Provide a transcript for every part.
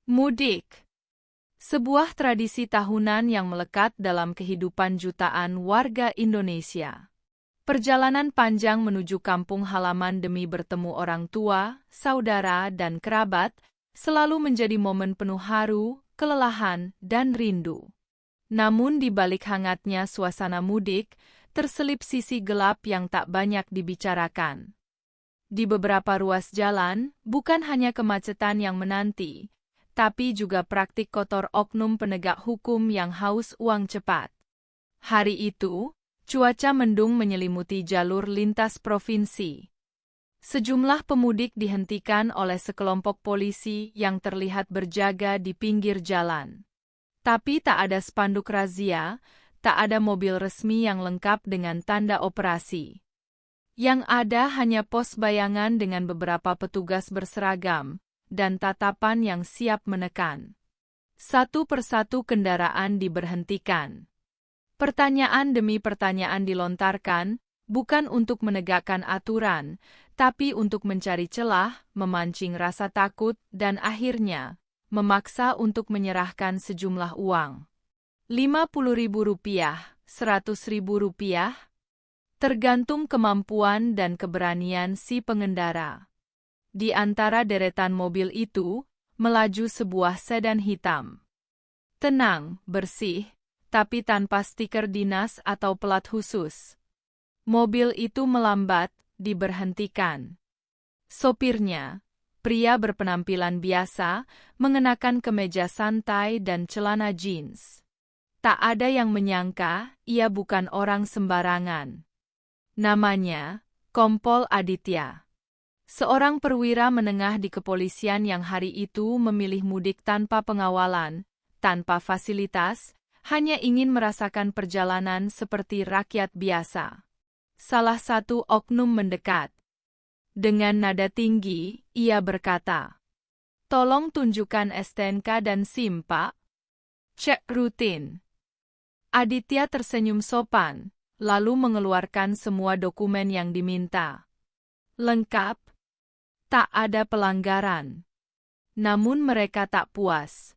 Mudik, sebuah tradisi tahunan yang melekat dalam kehidupan jutaan warga Indonesia. Perjalanan panjang menuju kampung halaman demi bertemu orang tua, saudara, dan kerabat selalu menjadi momen penuh haru, kelelahan, dan rindu. Namun di balik hangatnya suasana mudik, terselip sisi gelap yang tak banyak dibicarakan. Di beberapa ruas jalan, bukan hanya kemacetan yang menanti, tapi juga praktik kotor oknum penegak hukum yang haus uang cepat. Hari itu, cuaca mendung menyelimuti jalur lintas provinsi. Sejumlah pemudik dihentikan oleh sekelompok polisi yang terlihat berjaga di pinggir jalan. Tapi tak ada spanduk razia, tak ada mobil resmi yang lengkap dengan tanda operasi. Yang ada hanya pos bayangan dengan beberapa petugas berseragam dan tatapan yang siap menekan. Satu persatu kendaraan diberhentikan. Pertanyaan demi pertanyaan dilontarkan, bukan untuk menegakkan aturan, tapi untuk mencari celah, memancing rasa takut, dan akhirnya memaksa untuk menyerahkan sejumlah uang. Rp50.000, Rp100.000, tergantung kemampuan dan keberanian si pengendara. Di antara deretan mobil itu, melaju sebuah sedan hitam. Tenang, bersih, tapi tanpa stiker dinas atau plat khusus. Mobil itu melambat, diberhentikan. Sopirnya, pria berpenampilan biasa, mengenakan kemeja santai dan celana jeans. Tak ada yang menyangka ia bukan orang sembarangan. Namanya, Kompol Aditya. Seorang perwira menengah di kepolisian yang hari itu memilih mudik tanpa pengawalan, tanpa fasilitas, hanya ingin merasakan perjalanan seperti rakyat biasa. Salah satu oknum mendekat. Dengan nada tinggi, ia berkata, "Tolong tunjukkan STNK dan SIM, Pak." "Cek rutin." Aditya tersenyum sopan, lalu mengeluarkan semua dokumen yang diminta. Lengkap. Tak ada pelanggaran. Namun mereka tak puas.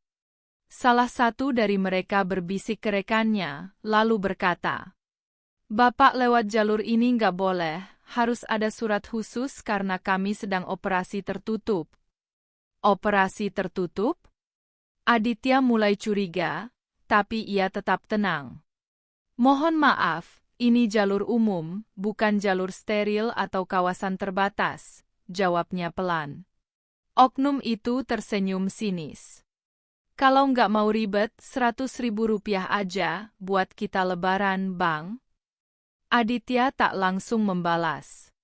Salah satu dari mereka berbisik ke rekannya, lalu berkata, "Bapak lewat jalur ini nggak boleh, harus ada surat khusus karena kami sedang operasi tertutup." Operasi tertutup? Aditya mulai curiga, tapi ia tetap tenang. "Mohon maaf, ini jalur umum, bukan jalur steril atau kawasan terbatas," jawabnya pelan. Oknum itu tersenyum sinis. "Kalau nggak mau ribet, Rp100.000 aja, buat kita lebaran, Bang." Aditya tak langsung membalas.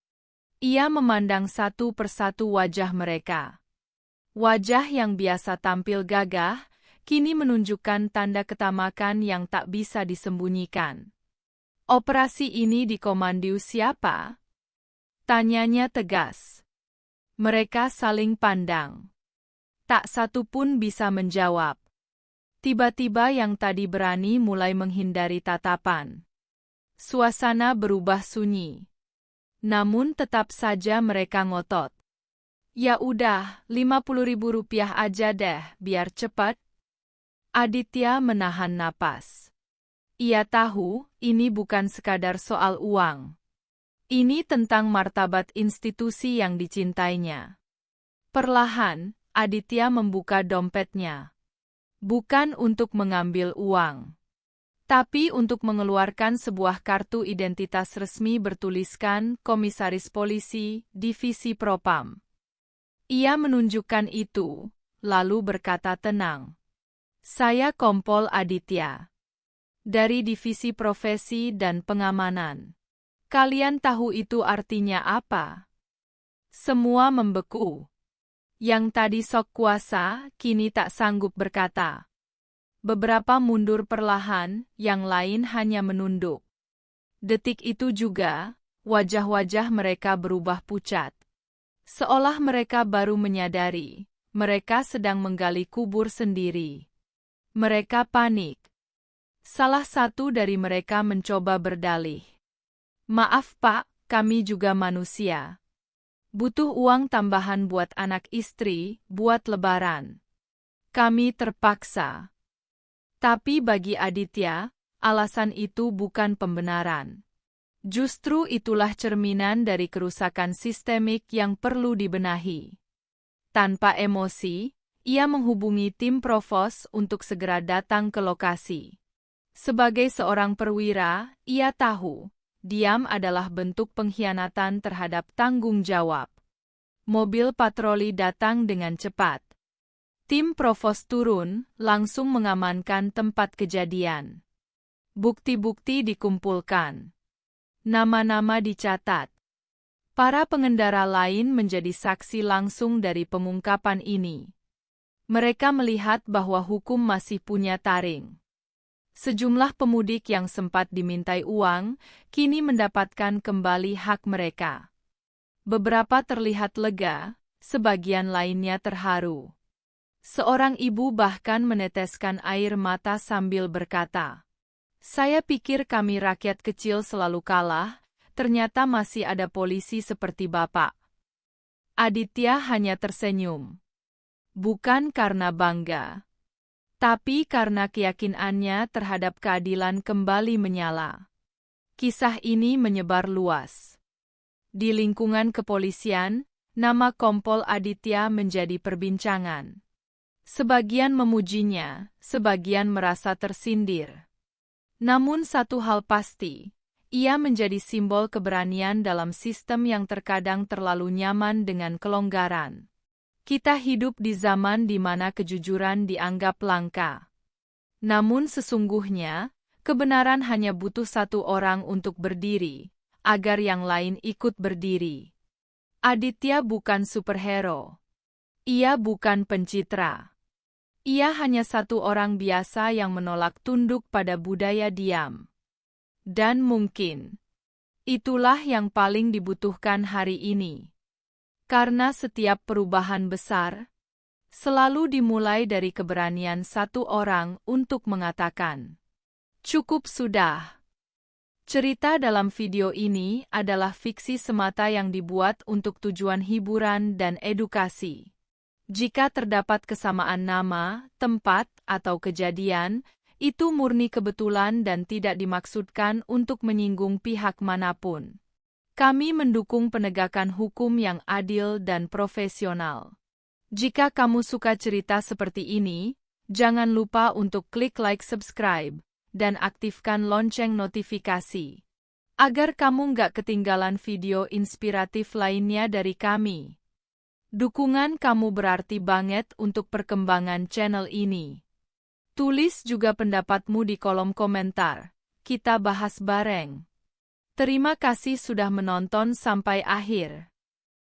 Ia memandang satu persatu wajah mereka. Wajah yang biasa tampil gagah, kini menunjukkan tanda ketamakan yang tak bisa disembunyikan. "Operasi ini dikomando siapa?" tanyanya tegas. Mereka saling pandang. Tak satu pun bisa menjawab. Tiba-tiba yang tadi berani mulai menghindari tatapan. Suasana berubah sunyi. Namun tetap saja mereka ngotot. "Ya udah, Rp50.000 aja deh, biar cepat." Aditya menahan napas. Ia tahu, ini bukan sekadar soal uang. Ini tentang martabat institusi yang dicintainya. Perlahan, Aditya membuka dompetnya. Bukan untuk mengambil uang, tapi untuk mengeluarkan sebuah kartu identitas resmi bertuliskan Komisaris Polisi, Divisi Propam. Ia menunjukkan itu, lalu berkata tenang, "Saya Kompol Aditya. Dari Divisi Profesi dan Pengamanan. Kalian tahu itu artinya apa?" Semua membeku. Yang tadi sok kuasa, kini tak sanggup berkata. Beberapa mundur perlahan, yang lain hanya menunduk. Detik itu juga, wajah-wajah mereka berubah pucat. Seolah mereka baru menyadari, mereka sedang menggali kubur sendiri. Mereka panik. Salah satu dari mereka mencoba berdalih. "Maaf Pak, kami juga manusia. Butuh uang tambahan buat anak istri, buat lebaran." Kami terpaksa. Tapi bagi Aditya, alasan itu bukan pembenaran. Justru itulah cerminan dari kerusakan sistemik yang perlu dibenahi. Tanpa emosi, ia menghubungi tim provos untuk segera datang ke lokasi. Sebagai seorang perwira, ia tahu, diam adalah bentuk pengkhianatan terhadap tanggung jawab. Mobil patroli datang dengan cepat. Tim provos turun, langsung mengamankan tempat kejadian. Bukti-bukti dikumpulkan. Nama-nama dicatat. Para pengendara lain menjadi saksi langsung dari pengungkapan ini. Mereka melihat bahwa hukum masih punya taring. Sejumlah pemudik yang sempat dimintai uang, kini mendapatkan kembali hak mereka. Beberapa terlihat lega, sebagian lainnya terharu. Seorang ibu bahkan meneteskan air mata sambil berkata, "Saya pikir kami rakyat kecil selalu kalah, ternyata masih ada polisi seperti Bapak." Aditya hanya tersenyum. Bukan karena bangga, tapi karena keyakinannya terhadap keadilan kembali menyala. Kisah ini menyebar luas. Di lingkungan kepolisian, nama Kompol Aditya menjadi perbincangan. Sebagian memujinya, sebagian merasa tersindir. Namun satu hal pasti, ia menjadi simbol keberanian dalam sistem yang terkadang terlalu nyaman dengan kelonggaran. Kita hidup di zaman di mana kejujuran dianggap langka. Namun sesungguhnya, kebenaran hanya butuh satu orang untuk berdiri, agar yang lain ikut berdiri. Aditya bukan superhero. Ia bukan pencitra. Ia hanya satu orang biasa yang menolak tunduk pada budaya diam. Dan mungkin, itulah yang paling dibutuhkan hari ini. Karena setiap perubahan besar, selalu dimulai dari keberanian satu orang untuk mengatakan, "Cukup sudah." Cerita dalam video ini adalah fiksi semata yang dibuat untuk tujuan hiburan dan edukasi. Jika terdapat kesamaan nama, tempat, atau kejadian, itu murni kebetulan dan tidak dimaksudkan untuk menyinggung pihak manapun. Kami mendukung penegakan hukum yang adil dan profesional. Jika kamu suka cerita seperti ini, jangan lupa untuk klik like, subscribe, dan aktifkan lonceng notifikasi, agar kamu nggak ketinggalan video inspiratif lainnya dari kami. Dukungan kamu berarti banget untuk perkembangan channel ini. Tulis juga pendapatmu di kolom komentar. Kita bahas bareng. Terima kasih sudah menonton sampai akhir.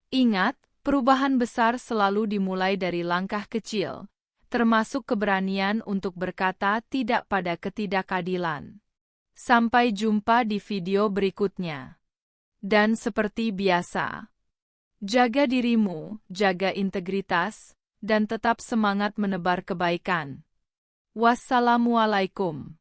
Ingat, perubahan besar selalu dimulai dari langkah kecil, termasuk keberanian untuk berkata tidak pada ketidakadilan. Sampai jumpa di video berikutnya. Dan seperti biasa, jaga dirimu, jaga integritas, dan tetap semangat menebar kebaikan. Wassalamualaikum.